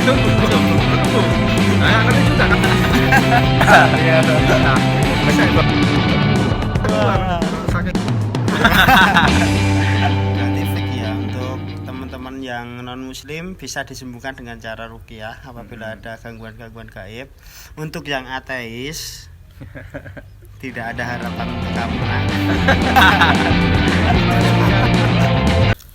Tunggu. Nah, nanti juga kan. Iya, nah, bisa itu. Sakit. Gratifik ya untuk teman-teman yang non muslim bisa disembuhkan dengan cara ruqyah apabila ada gangguan-gangguan gaib. Untuk yang ateis tidak ada harapan untuk kamu.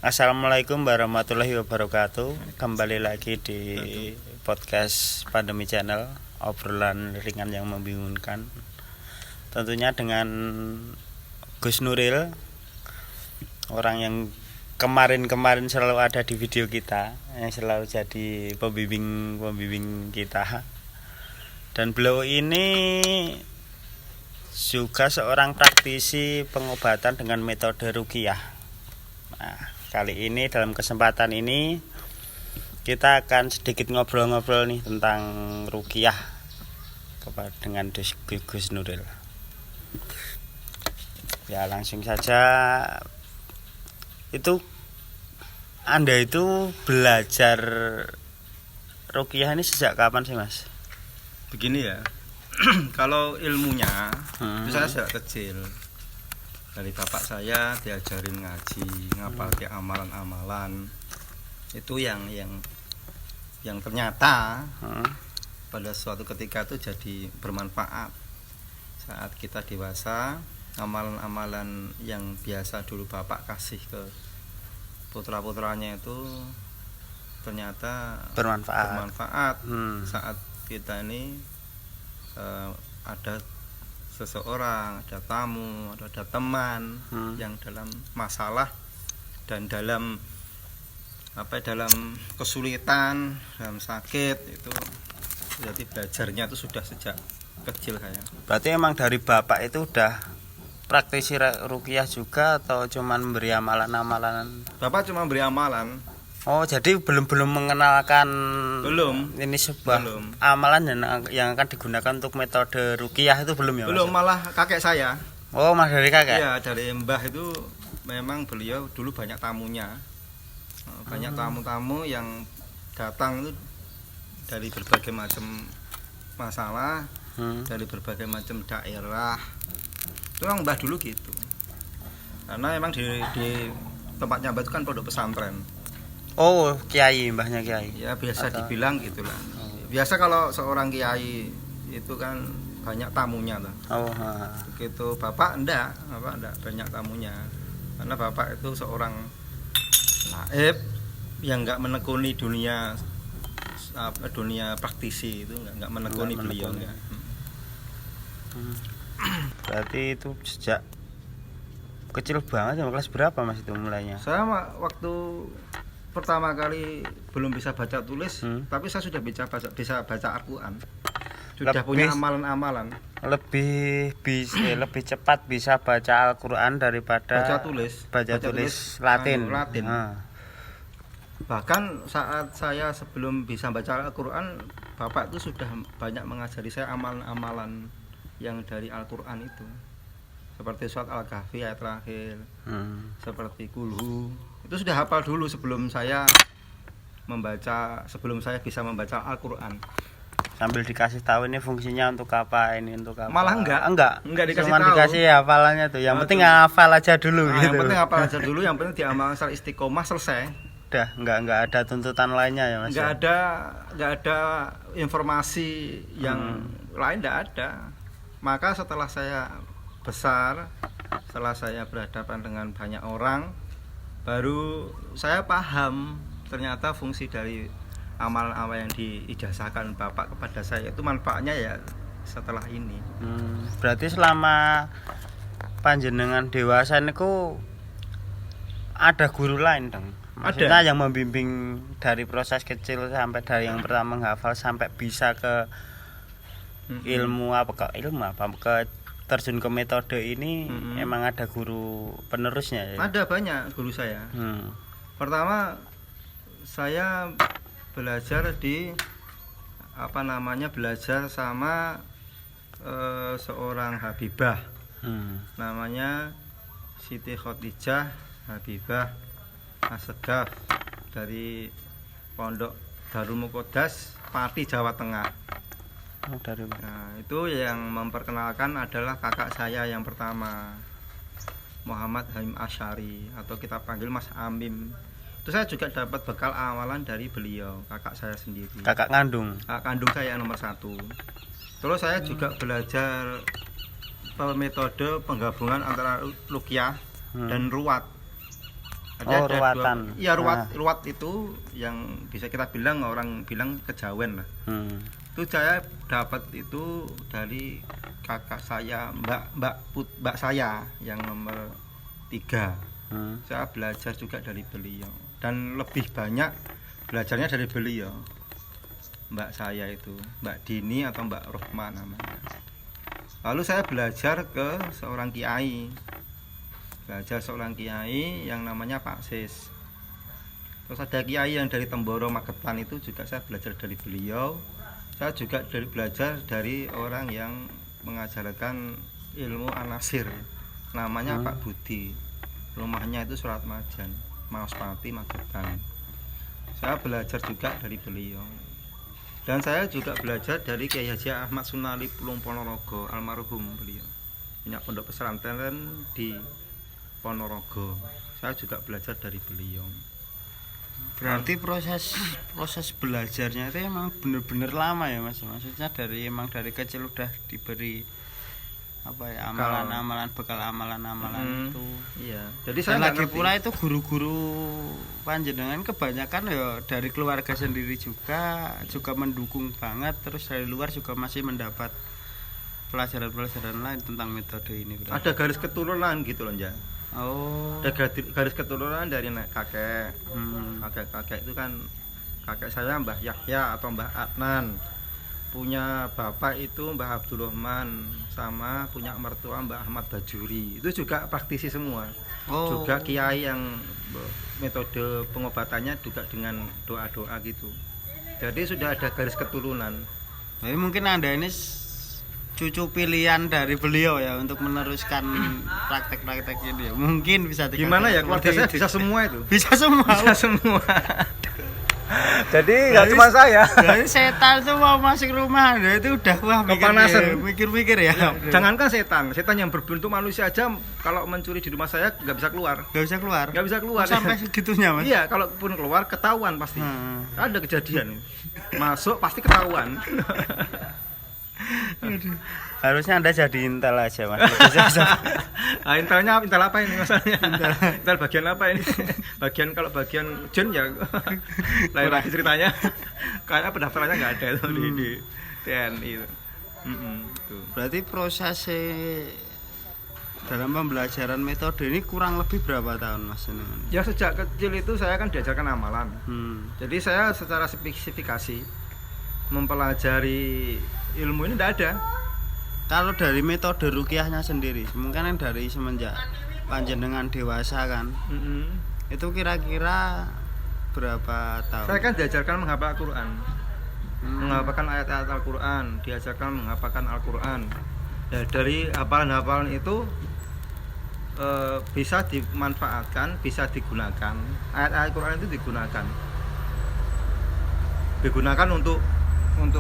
Assalamualaikum warahmatullahi wabarakatuh. Kembali lagi di podcast Pandemi Channel, obrolan ringan yang membingungkan. Tentunya dengan Gus Nuril, orang yang kemarin selalu ada di video kita, yang selalu jadi pembimbing kita. Dan beliau ini juga seorang praktisi pengobatan dengan metode ruqyah. Nah, kali ini dalam kesempatan ini kita akan sedikit ngobrol-ngobrol nih tentang ruqyah dengan Gus Nuril. Ya, langsung saja. Itu Anda itu belajar ruqyah ini sejak kapan sih, Mas? Begini ya. Kalau ilmunya itu saya sejak kecil. Dari bapak saya diajarin ngaji, ngapalke amalan-amalan. Itu yang ternyata pada suatu ketika itu jadi bermanfaat. Saat kita dewasa, amalan-amalan yang biasa dulu bapak kasih ke putra-putranya itu ternyata bermanfaat. Saat kita ini ada seseorang, ada tamu, ada teman yang dalam masalah dan dalam kesulitan, dalam sakit, itu jadi belajarnya itu sudah sejak kecil saya. Berarti emang dari bapak itu udah praktisi ruqyah juga atau cuman memberi amalan-amalan? Bapak cuma beri amalan. Oh, jadi belum mengenalkan ini sebuah amalan yang akan digunakan untuk metode ruqyah itu belum ya, Mas? Belum, malah kakek saya. Oh, Mas, dari kakek? Iya, dari mbah itu memang beliau dulu banyak tamunya. Banyak tamu-tamu yang datang itu dari berbagai macam masalah, dari berbagai macam daerah. Itu orang mbah dulu gitu. Karena memang di tempatnya mbah itu kan pondok pesantren. Oh, kiai, mbahnya kiai. Ya, biasa dibilang gitulah. Biasa kalau seorang kiai itu kan banyak tamunya tuh. Begitu bapak enggak banyak tamunya. Karena bapak itu seorang naib yang enggak menekuni dunia praktisi, itu enggak menekuni beliau enggak. Berarti itu sejak kecil banget ya, kelas berapa Mas itu mulainya? Saya waktu pertama kali belum bisa baca tulis, tapi saya sudah bisa baca Al-Quran. Sudah punya amalan-amalan. Lebih cepat bisa baca Al-Quran daripada baca tulis Latin. Bahkan saat saya sebelum bisa baca Al-Quran, bapak itu sudah banyak mengajari saya amalan-amalan yang dari Al-Quran itu. Seperti surat Al-Kahfi ayat terakhir, seperti Kulhu. Itu sudah hafal dulu sebelum saya bisa membaca Al-Quran. Sambil dikasih tahu ini fungsinya untuk apa, ini untuk apa. Malah enggak dikasih Cuma tahu. Dikasih hafalannya tuh. Yang penting hafal aja dulu gitu. Yang penting hafal aja dulu, yang penting diamalkan secara istiqomah, selesai. Udah, enggak ada tuntutan lainnya ya, Mas. Enggak ada informasi yang lain, enggak ada. Maka setelah saya besar, setelah saya berhadapan dengan banyak orang, baru saya paham ternyata fungsi dari amalan-amalan yang diijazahkan bapak kepada saya itu manfaatnya ya setelah ini. Berarti selama panjenengan dewasa niku ada guru lain dong? Maksudnya yang membimbing dari proses kecil sampai dari yang pertama menghafal sampai bisa ke ke terjun ke metode ini. Emang ada guru penerusnya ya? Ada banyak guru saya. Pertama saya belajar belajar sama seorang Habibah, namanya Siti Khadijah Habibah Asegaf dari Pondok Darul Muqaddas Pati, Jawa Tengah. Oh, dari Nah, itu yang memperkenalkan adalah kakak saya yang pertama, Muhammad Haim Asyari, atau kita panggil Mas Amim. Itu saya juga dapat bekal amalan dari beliau, kakak saya sendiri. kakak kandung. Kakak kandung saya nomor 1. Terus saya juga belajar metode penggabungan antara ruqyah dan ruwat. Oh, ruwatan. Iya, ruwat itu yang bisa kita bilang, orang bilang kejawen lah. Itu saya dapat itu dari kakak saya, mbak saya yang nomor 3. Saya belajar juga dari beliau, dan lebih banyak belajarnya dari beliau. Mbak saya itu Mbak Dini atau Mbak Rohma namanya. Lalu saya belajar ke seorang kiai, yang namanya Pak Sis. Terus ada kiai yang dari Temboro Magetan, itu juga saya belajar dari beliau. Saya juga belajar dari orang yang mengajarkan ilmu anasir, namanya Pak Budi. Rumahnya itu Surat Majan, Maospati, Magetan. Saya belajar juga dari beliau. Dan saya juga belajar dari Kiai Haji Ahmad Sunali Pulung Ponorogo, almarhum beliau. Punya pondok pesantren di Ponorogo. Saya juga belajar dari beliau. Berarti proses belajarnya itu emang bener-bener lama ya Mas. Maksudnya dari kecil udah diberi apa ya, amalan-amalan, bekal amalan-amalan itu. Iya. Jadi saya lagi pula itu guru-guru panjenengan kebanyakan ya dari keluarga sendiri juga mendukung banget, terus dari luar juga masih mendapat pelajaran-pelajaran lain tentang metode ini. Berarti ada garis keturunan gitu loh, Nja. Oh. Ada garis keturunan dari kakek. Kakek itu kan kakek saya Mbah Yahya atau Mbah Adnan. Punya bapak itu Mbah Abdul Rahman, sama punya mertua Mbah Ahmad Bajuri. Itu juga praktisi semua. Oh. Juga kiai yang metode pengobatannya juga dengan doa-doa gitu. Jadi sudah ada garis keturunan. Jadi mungkin Anda ini cucu pilihan dari beliau ya untuk meneruskan praktek-praktek ini. Mungkin bisa dikatakan. Gimana ya, keluarga saya bisa semua itu. Bisa semua. Bisa semua. Jadi nggak cuma saya. Jadi setan tuh mau masuk rumah Anda itu udah kepanasan, mikir-mikir ya. Jangankan setan yang berbentuk manusia aja kalau mencuri di rumah saya nggak bisa keluar. Nggak bisa keluar. Sampai segitunya Mas. Iya, kalaupun keluar ketahuan pasti. Ada kejadian. Masuk pasti ketahuan. Harusnya Anda jadi intel aja Mas. Nah, intel apa ini masalahnya? Intel bagian apa ini? Kalau bagian Jun ya lain lagi ceritanya. Karena pendaftarannya nggak ada itu di TNI itu. Berarti proses dalam pembelajaran metode ini kurang lebih berapa tahun Mas? Ya sejak kecil itu saya kan diajarkan amalan. Jadi saya secara spesifikasi mempelajari ilmu ini tidak ada. Kalau dari metode ruqyahnya sendiri, mungkin kan dari semenjak panjenengan dewasa kan, itu kira-kira berapa tahun? Saya kan diajarkan menghafal Al-Quran, menghafalkan ayat-ayat Al-Quran, diajarkan menghafalkan Al-Quran. Ya, dari hafalan-hafalan itu bisa dimanfaatkan, bisa digunakan. Ayat-ayat Al-Quran itu digunakan untuk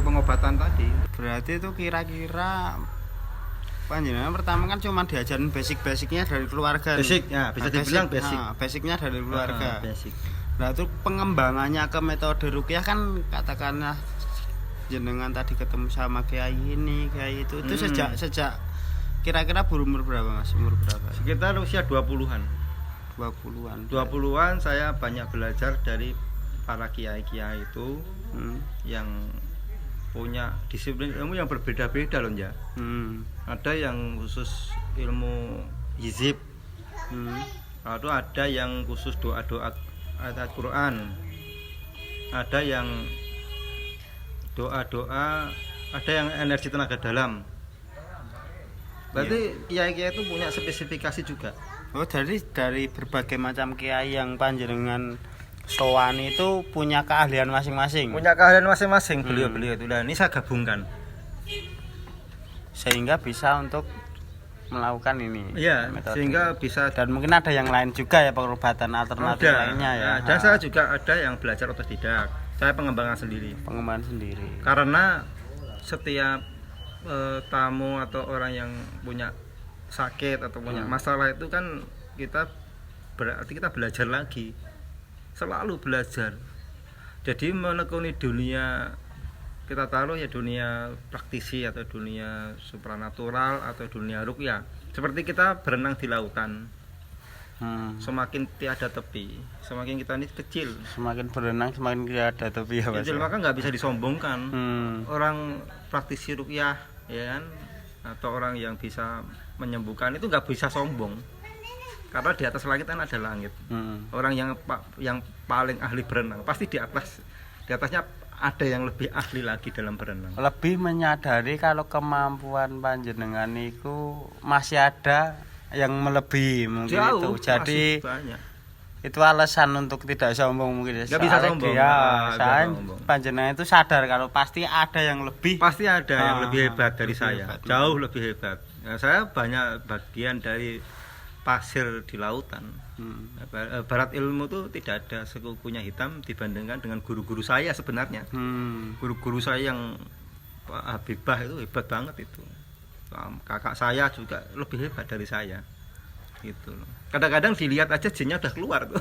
pengobatan tadi. Berarti itu kira-kira panjenengan pertama kan cuma diajarin basic-basicnya dari keluarga. Basicnya bisa dibilang basic. Basicnya dari keluarga. Basic. Nah itu pengembangannya ke metode ruqyah kan katakanlah jenengan tadi ketemu sama kiai ini, kiai itu sejak kira-kira berumur berapa Mas? Umur berapa? Sekitar usia 20-an. 20-an saya banyak belajar dari para kiai-kiai itu yang punya disiplin ilmu yang berbeda-beda loh ya. Ada yang khusus ilmu hizib, lalu ada yang khusus doa-doa ayat Quran, ada yang doa-doa, ada yang energi tenaga dalam. Berarti kiai-kiai itu punya spesifikasi juga. Oh, jadi dari berbagai macam kiai yang panjenengan sowan itu punya keahlian masing-masing. Beliau-beliau itu. Nah, ini saya gabungkan sehingga bisa untuk melakukan ini. Iya, metode. Sehingga bisa, dan mungkin ada yang lain juga ya, pengobatan alternatif lainnya ya. Dan saya juga ada yang belajar otodidak. Saya pengembangan sendiri. Pengembangan sendiri. Karena setiap tamu atau orang yang punya sakit atau punya masalah itu kan kita berarti kita belajar lagi, selalu belajar. Jadi menekuni dunia, kita taruh ya dunia praktisi atau dunia supranatural atau dunia ruqyah, seperti kita berenang di lautan. Semakin tiada tepi, semakin kita ini kecil. Semakin berenang semakin tiada tepi ya Mas. Kecil, maka nggak bisa disombongkan. Orang praktisi ruqyah, ya kan, atau orang yang bisa menyembuhkan itu nggak bisa sombong, karena di atas langit kan ada langit. Orang yang paling ahli berenang pasti di atasnya ada yang lebih ahli lagi dalam berenang. Lebih menyadari kalau kemampuan panjenengan itu masih ada yang melebihi mungkin. Jauh, itu. Jadi itu alasan untuk tidak sombong mungkin. Nggak bisa sombong. Panjenengan itu sadar kalau pasti ada yang lebih. Pasti ada yang lebih hebat dari saya. Jauh lebih hebat. Nah, saya banyak bagian dari pasir di lautan. Barat ilmu itu tidak ada sekukunya hitam dibandingkan dengan guru-guru saya sebenarnya. Guru-guru saya yang Pak Habibah itu hebat banget itu. Kakak saya juga lebih hebat dari saya. Gitu loh. Kadang-kadang dilihat aja jinnya udah keluar tuh.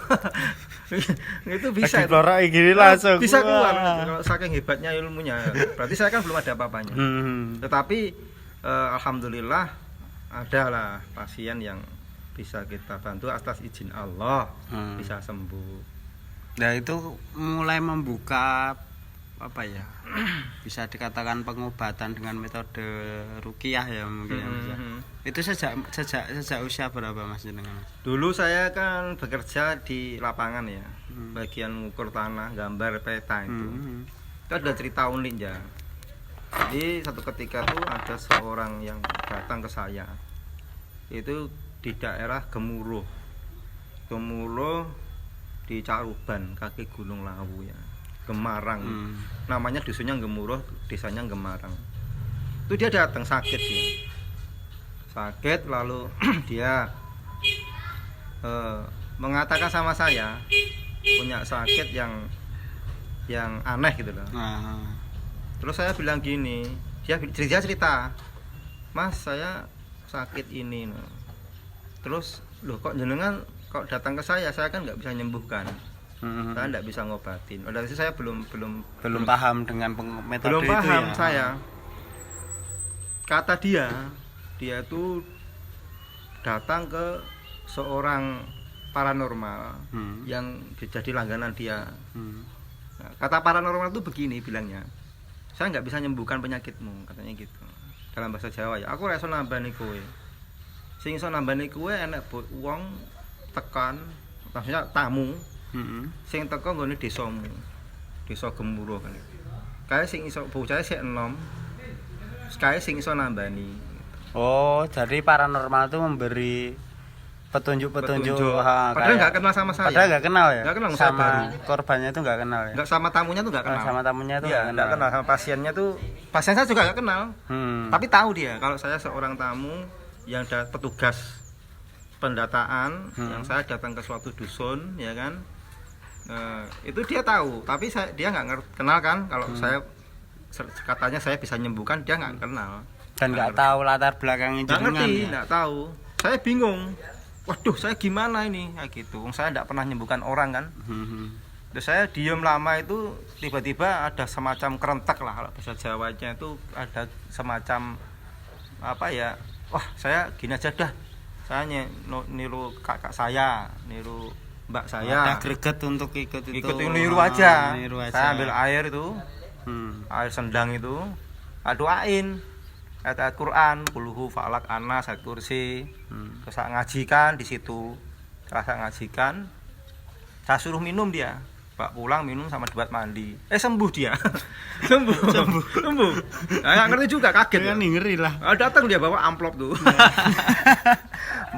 Itu bisa. Gini langsung. Bisa keluar kalau saking hebatnya ilmunya. Berarti saya kan belum ada apa-apanya. Tetapi alhamdulillah adalah pasien yang bisa kita bantu atas izin Allah, bisa sembuh. Nah itu mulai membuka apa ya, bisa dikatakan pengobatan dengan metode ruqyah ya mungkin ya Mas. Itu sejak usia berapa Mas jenengan? Dulu saya kan bekerja di lapangan ya, bagian mengukur tanah, gambar peta itu. Itu ada cerita unik ya. Jadi satu ketika tuh ada seorang yang datang ke saya. Itu di daerah Gemuruh di Caruban, kaki Gunung Lawu ya, Gemarang. Namanya dusunnya Gemuruh, desanya Gemarang. Itu dia datang sakit ya. Sakit lalu dia mengatakan sama saya punya sakit yang aneh gitu loh. Terus saya bilang gini, dia cerita, Mas saya sakit ini. Terus loh kok jenengan kok datang ke saya kan nggak bisa nyembuhkan. Saya nggak bisa ngobatin. Dari itu saya belum paham dengan metode belum itu paham ya. Saya. Kata dia itu datang ke seorang paranormal yang jadi langganan dia. Nah, kata paranormal itu begini bilangnya, saya nggak bisa nyembuhkan penyakitmu, katanya gitu. Dalam bahasa Jawa ya, aku ra iso nambani kowe. Sing iso nambani kowe enek wong tekan, maksudnya tamu. Sing teko nggone desamu. Desa Gemuruh kan. Kae sing iso bocah sik enom. Kae sing iso nambani. Oh, jadi paranormal itu memberi petunjuk. Padahal nggak kenal sama saya. Padahal nggak kenal ya. Nggak kenal sama korbannya itu nggak kenal ya. Nggak sama tamunya tuh nggak kenal. Sama tamunya itu nggak kenal. Sama pasiennya tuh. Pasien saya juga nggak kenal. Tapi tahu dia kalau saya seorang tamu yang petugas pendataan yang saya datang ke suatu dusun ya kan. Itu dia tahu. Tapi dia nggak kenal kan kalau saya katanya saya bisa menyembuhkan, dia nggak kenal. Dan nggak tahu latar belakangnya jenengan. Nggak ngerti, nggak tahu. Saya bingung. Waduh, saya gimana ini? Kayak gitu. Saya tidak pernah menyembuhkan orang kan. Terus saya diem lama itu tiba-tiba ada semacam kerentak lah kalau bahasa Jawanya itu ada semacam apa ya? Wah, saya gini aja dah. Saya niru kakak saya, niru mbak saya. Ada greget untuk ikut itu. Ikut niru aja. Niru aja. Saya ambil air itu. Air sendang itu. Doain. Ayat Quran, Qulhu Falak Anas, ayat kursi. Terus saya ngajikan di situ. Setelah saya ngajikan, saya suruh minum dia. Pak pulang minum sama debat mandi. Sembuh dia. sembuh. Nah, nggak ngerti juga, kaget. Kan ngeri lah. Datang dia bawa amplop tuh.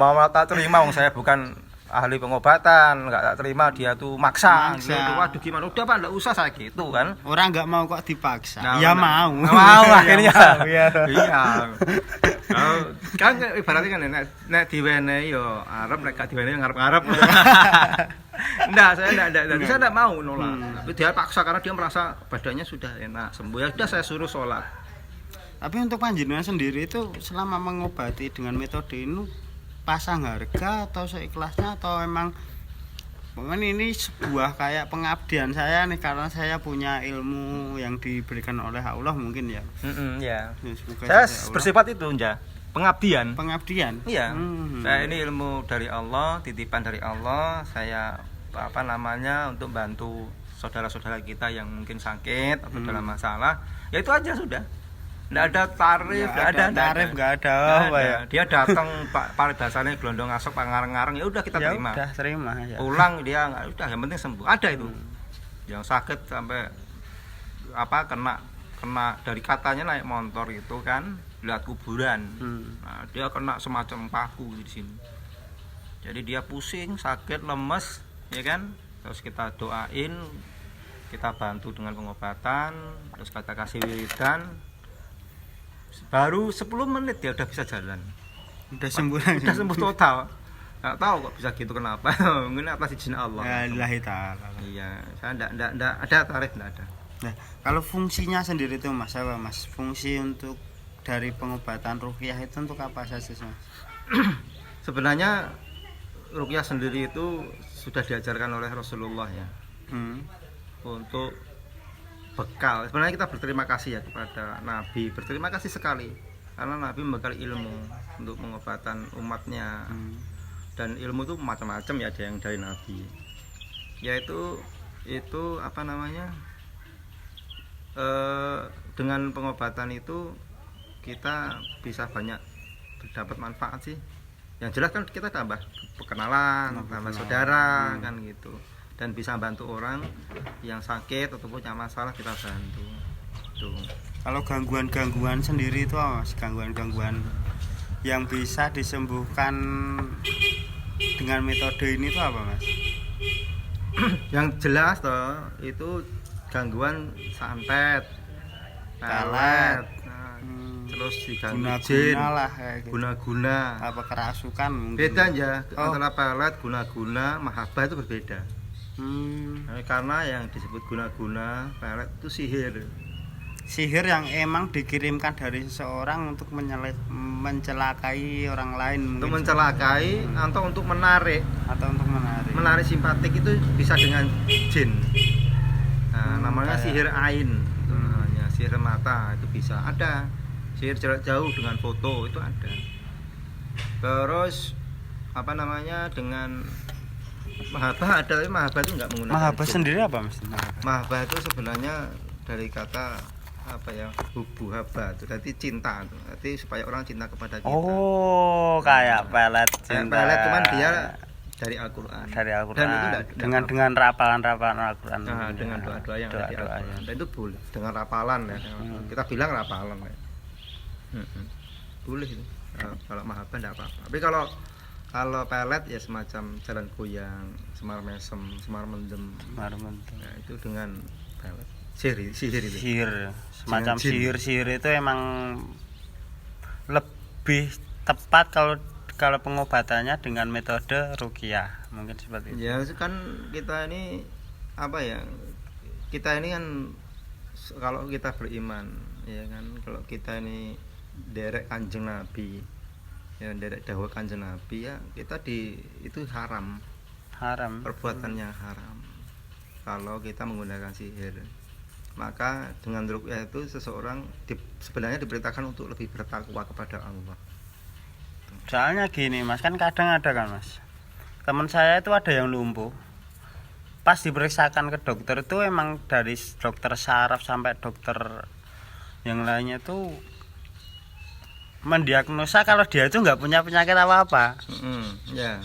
Mau tak terima, saya bukan ahli pengobatan, nggak tak terima, dia tuh maksa. Waduh gimana, udah Pak, nggak usah saya gitu kan. Orang nggak mau kok dipaksa. Nah, ya mau. Mau akhirnya. Iya. Kan ibaratnya kan nek diwenehi yo arep, nek gak diwenehi ngarep-ngarep. Enggak, saya enggak mau nolak. Tapi dia paksa karena dia merasa badannya sudah enak, sembuh. Ya sudah saya suruh sholat. Tapi untuk panjenengan sendiri itu selama mengobati dengan metode ini pasang harga atau seikhlasnya atau emang ini sebuah kayak pengabdian saya nih karena saya punya ilmu yang diberikan oleh Allah mungkin ya. Ya. Semoga Saya Allah. bersifat itu, pengabdian. Pengabdian. Iya. Saya ini ilmu dari Allah, titipan dari Allah. Saya untuk bantu saudara-saudara kita yang mungkin sakit atau dalam masalah. Ya itu aja sudah. Nggak ada tarif, nggak ada apa ya. Dia datang paling dasarnya gelondong asok ngarang-ngarang, ya udah kita Ya terima. udah terima ya. Pulang dia nggak, udah yang penting sembuh. Ada itu. Yang sakit sampai kena dari katanya naik motor itu kan, lihat kuburan. Nah, dia kena semacam paku di sini. Jadi dia pusing, sakit, lemes, ya kan? Terus kita doain, kita bantu dengan pengobatan, terus kita kasih wiridan. Baru 10 menit dia udah bisa jalan. Udah sembuh Udah sembuh total. Nggak tahu kok bisa gitu kenapa. Mungkin atas izin Allah. Ya lillahi ta'ala. Iya, saya enggak ada tarif, enggak ada. Nah, kalau fungsinya sendiri itu Mas, apa Mas? Fungsi untuk dari pengobatan ruqyah itu untuk apa saja Mas? Sebenarnya ruqyah sendiri itu sudah diajarkan oleh Rasulullah ya. Untuk bekal. Sebenarnya kita berterima kasih ya kepada Nabi, berterima kasih sekali karena Nabi membekali ilmu untuk pengobatan umatnya. Dan ilmu itu macam-macam ya, ada yang dari Nabi. Yaitu dengan pengobatan itu kita bisa banyak dapat manfaat sih. Yang jelas kan kita tambah perkenalan, tambah saudara kan gitu. Dan bisa bantu orang yang sakit atau punya masalah, kita bantu. Tuh. Kalau gangguan-gangguan sendiri itu apa Mas? Gangguan-gangguan yang bisa disembuhkan dengan metode ini itu apa Mas? Yang jelas toh itu gangguan santet, pelet, terus diganggu jin, guna-guna, apa kerasukan mungkin. Beda ya, antara pelet, guna-guna, mahabbah itu berbeda. Karena yang disebut guna-guna, pelet itu sihir yang emang dikirimkan dari seseorang untuk mencelakai orang lain, untuk mencelakai atau untuk menarik simpatik. Itu bisa dengan jin. Nah, namanya sihir ain, itu namanya sihir mata, itu bisa ada. Sihir jarak jauh dengan foto itu ada. Terus dengan mahabbah ada, tapi mahabbah itu enggak menggunakan mahabbah jin. Sendiri apa Mas? Mahabbah itu sebenarnya dari kata hubu haba, itu berarti cinta, berarti supaya orang cinta kepada kita. Kayak pelet cinta. Pelet cuman dia dari Al-Qur'an. Dan itu dengan rapalan-rapalan Al-Qur'an. Nah, dengan doa-doa yang ada di Al-Qur'an. Dan itu boleh dengan rapalan ya. Kita bilang rapalan ya. Boleh itu. Kalau mahabbah enggak apa-apa. Tapi kalau pelet ya semacam jalan goyang, semar mesem, semar mendem. Ya, itu dengan pelet. Sihir itu. Semacam sihir itu emang lebih tepat kalau pengobatannya dengan metode ruqyah, mungkin seperti itu. Ya kan kita ini kita ini kan kalau kita beriman ya kan, kalau kita ini derek Kanjeng Nabi, ya derek dawuh Kanjeng Nabi, ya kita itu haram perbuatannya haram kalau kita menggunakan sihir. Maka dengan ruqyah itu seseorang sebenarnya diperintahkan untuk lebih bertakwa kepada Allah. Soalnya gini Mas, kan kadang ada kan Mas, teman saya itu ada yang lumpuh, pas diperiksakan ke dokter itu emang dari dokter saraf sampai dokter yang lainnya tuh mendiagnosa kalau dia itu nggak punya penyakit apa-apa. Ya,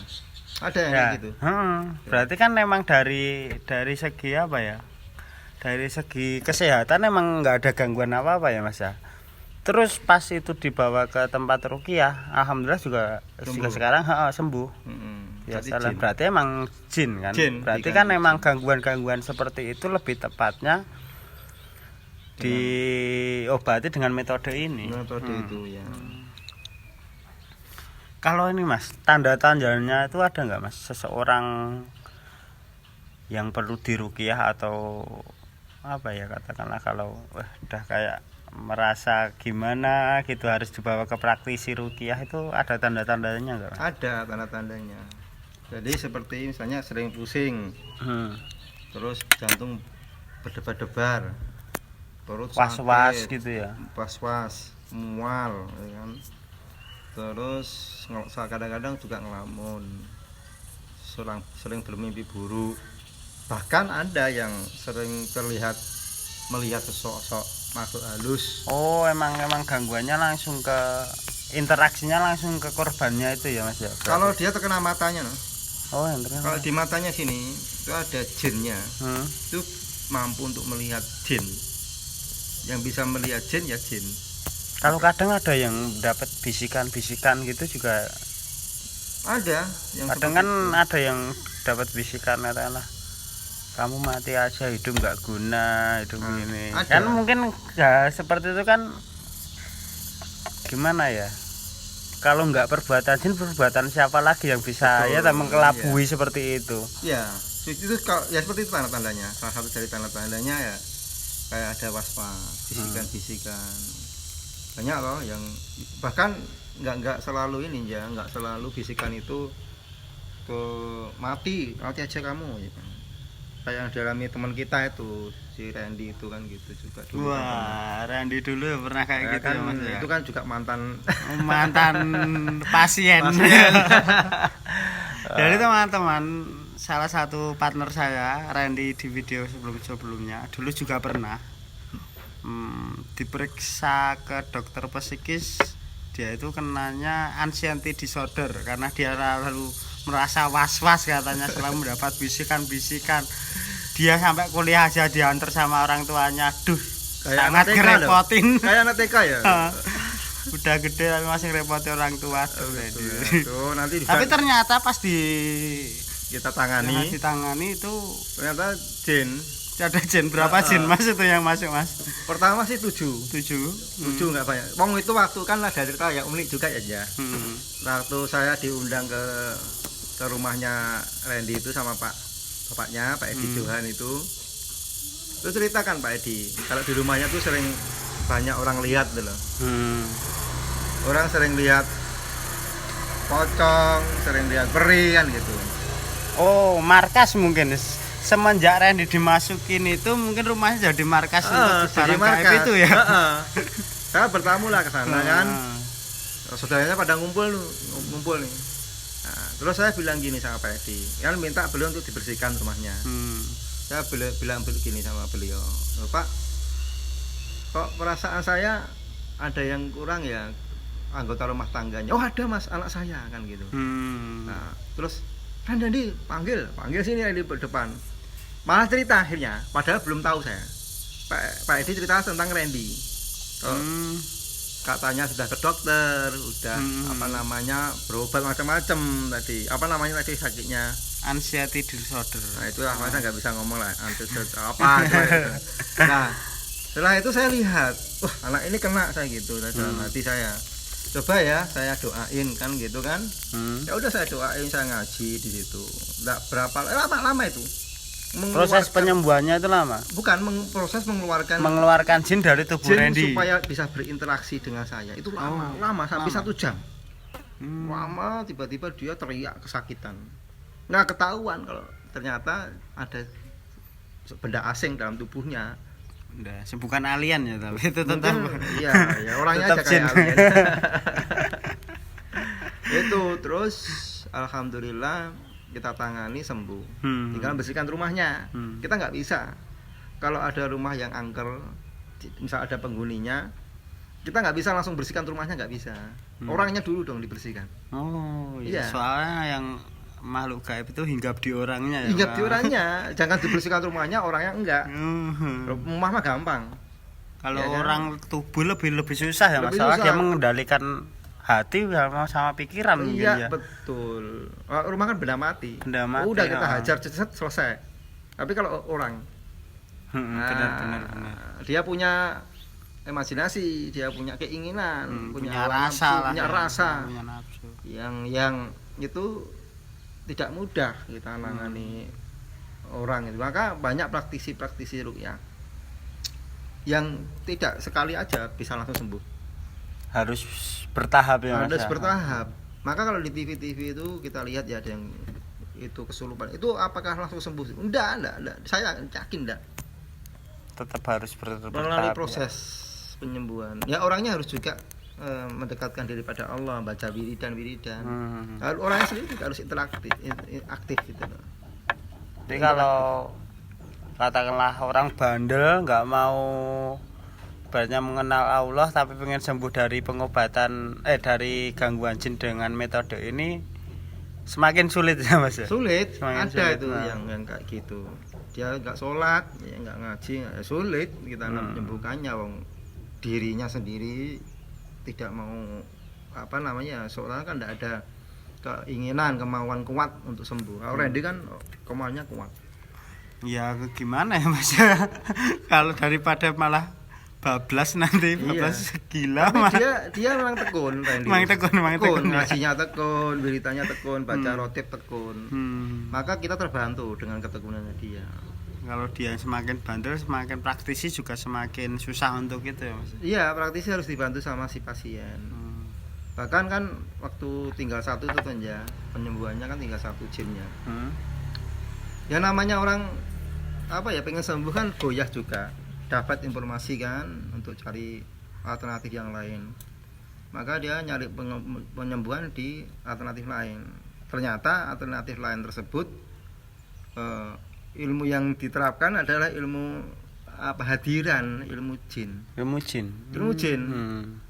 ada yang gitu. Berarti kan memang dari segi dari segi kesehatan emang nggak ada gangguan apa-apa ya Mas ya. Terus pas itu dibawa ke tempat ruqyah, alhamdulillah juga sekarang sembuh. Ya salah, berarti emang jin kan. Berarti kan emang gangguan-gangguan seperti itu lebih tepatnya diobati dengan metode ini. Metode itu ya. Kalau ini Mas, tanda-tandanya itu ada nggak Mas? Seseorang yang perlu diruqyah atau apa ya, katakanlah kalau udah kayak merasa gimana gitu harus dibawa ke praktisi ruqyah, itu ada tanda-tandanya enggak? Ada tanda-tandanya. Jadi seperti misalnya sering pusing, terus jantung berdebar-debar, perut Was-was sakit, gitu ya. was-was, mual, ya kan. Terus kadang-kadang juga ngelamun, sering bermimpi buruk. Bahkan ada yang sering melihat sosok makhluk halus. Oh, emang gangguannya langsung ke interaksinya langsung ke korbannya itu ya Mas ya. Kalau dia terkena matanya, no? Oh, yang terkena. Kalau di matanya sini itu ada jinnya, itu mampu untuk melihat jin. Yang bisa melihat jin ya jin. Kalau kadang ada yang dapat bisikan-bisikan gitu juga ada. Yang kadang kan itu. Ada yang dapat bisikan katakanlah kamu mati aja, hidup nggak guna, hidup ini. Kan mungkin ya seperti itu kan, gimana ya? Kalau nggak perbuatan jin, perbuatan siapa lagi yang bisa ya mengkelabui seperti itu? Ya, itu kalau ya seperti itu tanda-tandanya. Salah satu dari tanda-tandanya ya kayak ada was-was, bisikan-bisikan. Banyak loh yang bahkan nggak selalu ini ya, nggak selalu bisikan itu ke mati aja kamu. Ya. Kayak yang dialami teman kita itu si Randy itu kan gitu juga dulu. Wah, Randy dulu pernah kayak gitu kan, ya Mas ya? Itu kan juga mantan pasien. Jadi teman-teman, salah satu partner saya Randy di video sebelumnya dulu juga pernah diperiksa ke dokter psikis. Dia itu kenanya anxiety disorder karena dia lalu merasa was-was katanya selalu mendapat bisikan-bisikan. Dia sampai kuliah aja diantar sama orang tuanya. Duh, kayak sangat ngerepotin. Kayak anak TK ya. Udah gede tapi masih ngerepotin orang tua. Tuh, nanti tapi ternyata pas kita tangani itu ternyata jin. Ada jin berapa jin Mas itu yang masuk Mas? Pertama sih 7 nggak banyak. Wong itu waktu kan ada cerita yang unik juga ya. Waktu saya diundang ke rumahnya Randy itu sama bapaknya Pak Edi Johan itu ceritakan Pak Edi kalau di rumahnya tuh sering banyak orang lihat tuh loh. Orang sering lihat pocong, sering lihat peri kan gitu. Oh, markas mungkin. Semenjak Randy dimasukin itu mungkin rumahnya jadi markas untuk barang gaib itu ya. Saya bertamu lah ke sana kan. Saudaranya pada ngumpul nih. Nah, terus saya bilang gini sama Pak Edi, kan minta beliau untuk dibersihkan rumahnya. Saya bilang begini sama beliau, Pak, kok perasaan saya ada yang kurang ya anggota rumah tangganya. Oh ada Mas, anak saya kan gitu. Nah, terus kan Randy panggil sini di depan. Malah cerita akhirnya, padahal belum tahu saya. Pak Edi cerita tentang Randy. Katanya sudah ke dokter, udah berobat macam-macam tadi. Apa namanya tadi sakitnya? Anxiety disorder. Nah itu masa nggak bisa ngomong lah. Anxiety apa? Nah setelah itu saya lihat, anak ini kena saya gitu dalam hati saya. Coba ya saya doain kan gitu kan. Ya udah saya doain, saya ngaji di situ. Nggak berapa lama itu. Proses penyembuhannya itu lama? Bukan, proses mengeluarkan jin dari tubuh Randy supaya bisa berinteraksi dengan saya. Itu lama sampai 1 jam. Lama, tiba-tiba dia teriak kesakitan. Nggak ketahuan kalau ternyata ada benda asing dalam tubuhnya. Bukan alien ya, tapi itu tetap ya orangnya aja kayak alien. Itu terus alhamdulillah kita tangani sembuh. Tinggal bersihkan rumahnya. Kita nggak bisa kalau ada rumah yang angker, misal ada penghuninya, kita nggak bisa langsung bersihkan rumahnya, nggak bisa. Orangnya dulu dong dibersihkan. Oh iya. Soalnya yang makhluk gaib itu hinggap di orangnya ya. Hinggap di orangnya, jangan dibersihkan rumahnya, orangnya enggak. Rumah mah gampang. Kalau ya, orang kan? Tubuh lebih susah ya, masalah dia mengendalikan hati sama pikiran. Iya betul. Rumah kan benda mati. Udah kita hajar selesai. Tapi kalau orang benar. Dia punya imajinasi, dia punya keinginan, punya rasa, punya nafsu. Yang itu tidak mudah kita nangani orang itu. Maka banyak praktisi ruqyah yang tidak sekali aja bisa langsung sembuh. Harus bertahap ya Mas. Harus bertahap. Maka kalau di TV-TV itu kita lihat ya ada yang itu kesurupan. Itu apakah langsung sembuh? Enggak. Saya yakin enggak. Tetap harus bertahap. Melalui proses penyembuhan. Ya orangnya harus juga mendekatkan diri pada Allah, baca wiridan. Orangnya sendiri harus interaktif, aktif gitu loh. Jadi kalau katakanlah orang bandel nggak mau banyak mengenal Allah tapi pengen sembuh dari pengobatan dari gangguan jin dengan metode ini semakin sulit ya Mas ya? Sulit, Semakin ada sulit, itu yang kayak gitu. Dia nggak sholat, ya nggak ngaji, ya sulit kita menyembuhkannya. Wong dirinya sendiri tidak mau seorang kan tidak ada keinginan, kemauan kuat untuk sembuh. Randy kan kemauannya kuat. Ya gimana ya Mas? Kalau daripada malah bablas nanti bablas gila mah. Dia memang tekun Randy. Memang tekun. Ngajinya tekun, wiridanya tekun, baca rotib tekun. Maka kita terbantu dengan ketekunannya dia. Kalau dia semakin bandel, semakin praktisi juga semakin susah untuk itu ya Mas. Iya, praktisi harus dibantu sama si pasien. Bahkan kan waktu tinggal satu itu kan ya, penyembuhannya kan tinggal satu jinnya. Ya namanya orang pengen sembuh kan goyah juga. Dapat informasi kan untuk cari alternatif yang lain. Maka dia nyari penyembuhan di alternatif lain. Ternyata alternatif lain tersebut ilmu yang diterapkan adalah ilmu hadiran, ilmu jin.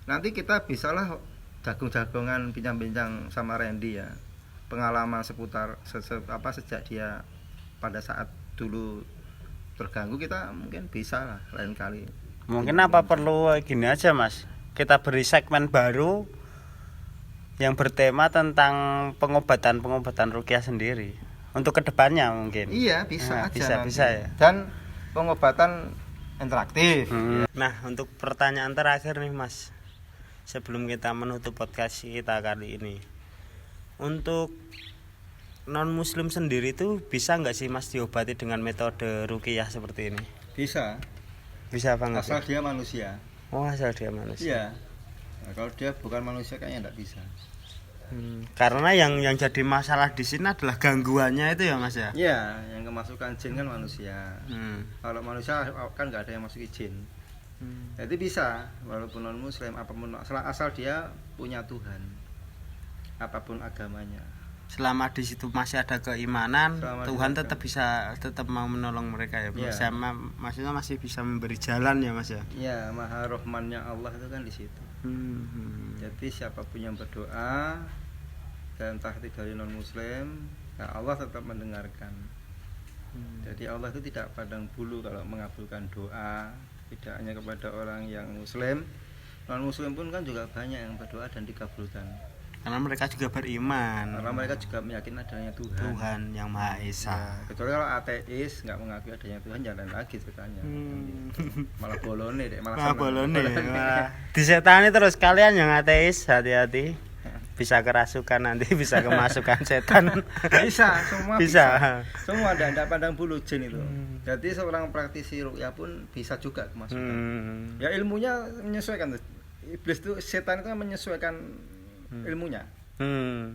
Nanti kita bisalah jagung-jagongan bincang-bincang sama Randy ya. Pengalaman seputar sejak dia pada saat dulu terganggu, kita mungkin bisa lah lain kali. Mungkin perlu gini aja Mas. Kita beri segmen baru yang bertema tentang pengobatan ruqyah sendiri. Untuk kedepannya mungkin. Iya, bisa aja. Bisa ya. Dan pengobatan interaktif. Nah, untuk pertanyaan terakhir nih Mas, sebelum kita menutup podcast kita kali ini, untuk non muslim sendiri itu bisa nggak sih Mas diobati dengan metode ruqyah seperti ini? Bisa apa nggak? Asal dia manusia. Oh, asal dia manusia. Iya. Nah, kalau dia bukan manusia kayaknya nggak bisa. Karena yang jadi masalah di sini adalah gangguannya itu ya Mas ya? Iya, yang kemasukan jin kan manusia. Kalau manusia kan nggak ada yang masuki jin. Jadi bisa, walaupun non muslim apapun, asal dia punya Tuhan, apapun agamanya. Selama di situ masih ada keimanan, Tuhan tetap mau menolong mereka ya. Maksudnya masih bisa memberi jalan ya Mas ya? Iya, Maha Rahmannya Allah itu kan di situ. Jadi siapapun yang berdoa dan entah itu dari non muslim, ya Allah tetap mendengarkan. Jadi Allah itu tidak pandang bulu kalau mengabulkan doa, tidak hanya kepada orang yang muslim, non muslim pun kan juga banyak yang berdoa dan dikabulkan. Karena mereka juga beriman. Karena mereka juga meyakini adanya Tuhan yang Maha Esa. Ya, kecuali kalau ateis nggak mengakui adanya Tuhan, jalan lagi ceritanya. Malah bolone deh, malah bolone. Disetani terus kalian yang ateis, hati-hati. Bisa kerasukan nanti, bisa kemasukan setan. Bisa, semua bisa. Semua tidak pandang bulu jin itu. Jadi seorang praktisi ruqyah pun bisa juga kemasukan. Ya ilmunya menyesuaikan. Iblis itu, setan itu menyesuaikan ilmunya.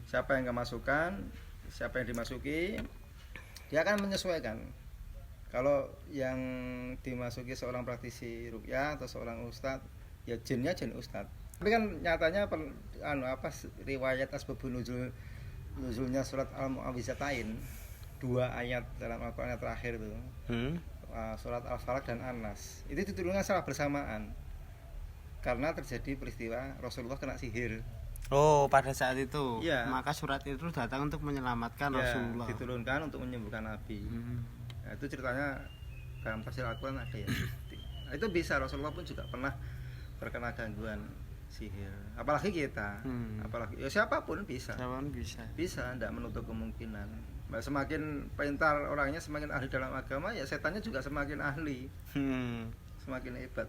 Siapa yang kemasukan, siapa yang dimasuki, dia akan menyesuaikan. Kalau yang dimasuki seorang praktisi ruqyah atau seorang ustadz, ya jinnya jin ustadz. Tapi kan nyatanya riwayat asbabun nuzulnya surat Al-Mu'awwizatain, 2 ayat dalam Al-Qur'an terakhir itu. Surat Al-Falaq dan An-Nas. Itu diturunkan secara bersamaan. Karena terjadi peristiwa Rasulullah kena sihir. Oh, pada saat itu. Ya. Maka surat itu datang untuk menyelamatkan Rasulullah. Diturunkan untuk menyembuhkan Nabi. Nah, itu ceritanya dalam tafsir Al-Qur'an ada ya. Nah, itu bisa, Rasulullah pun juga pernah terkena gangguan sihir. Apalagi kita. Apalagi ya siapapun bisa. Bisa, tidak menutup kemungkinan. Semakin pintar orangnya, semakin ahli dalam agama, ya setannya juga semakin ahli. Semakin hebat.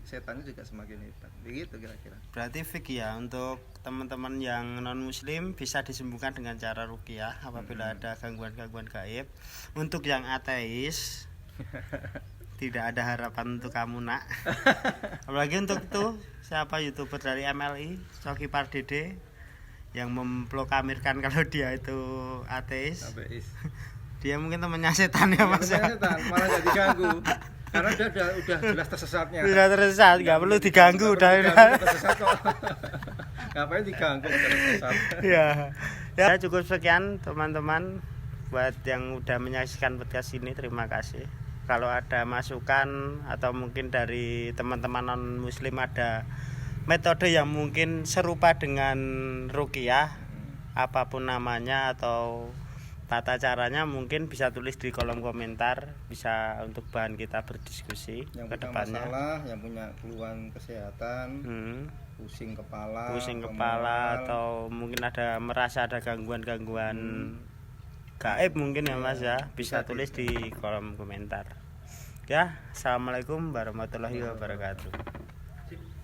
setannya juga semakin hebat. Begitu kira-kira. Berarti fik ya, untuk teman-teman yang non muslim bisa disembuhkan dengan cara ruqyah apabila ada gangguan-gangguan gaib. Untuk yang ateis tidak ada harapan untuk kamu, nak. Apalagi untuk tuh siapa YouTuber dari MLI, Coki Pardede, yang memproklamirkan kalau dia itu ateis. Dia mungkin temannya setan ya, Mas. Setan malah nggak diganggu. Karena dia udah jelas tersesatnya. Sudah tersesat, nggak perlu diganggu, udah tersesat kok. Ngapain diganggu tersesat? Ya. Ya, cukup sekian teman-teman buat yang udah menyaksikan podcast ini. Terima kasih. Kalau ada masukan atau mungkin dari teman-teman non muslim ada metode yang mungkin serupa dengan ruqyah, apapun namanya atau tata caranya, mungkin bisa tulis di kolom komentar, bisa untuk bahan kita berdiskusi yang ke punya depannya. Masalah, yang punya keluhan kesehatan, pusing kepala atau mungkin merasa ada gangguan-gangguan gaib mungkin ya, Mas ya, bisa tulis di kolom komentar. Ya, assalamualaikum warahmatullahi wabarakatuh.